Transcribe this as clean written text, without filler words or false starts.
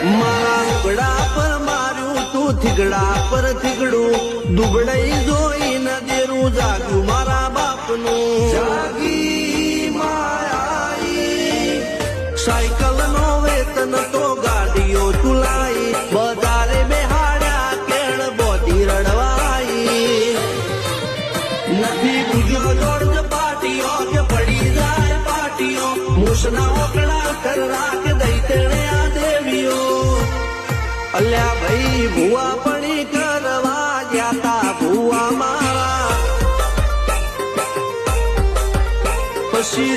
મારા લુગડા પર માર્યું તું થીગડા પર થીગડું દુબળાઈ જોઈને દેરું જાગ્યું મારા બાપનું જાગી માયાઈ સાયકલ નો વેતન તો ગાડીઓ ચુલાઈ બજારે બેહાડ્યા કેળ બોધી રડવાઈ નથી ગુજર જોડ પાટીઓ કે પડી જાય પાટીઓ મૂસના ઓકડા કર રાખ દઈ તેણે આ દેવીઓ અલ્યા ભાઈ ભૂવા પડી કરવા જાતા ભૂવા મારા પછી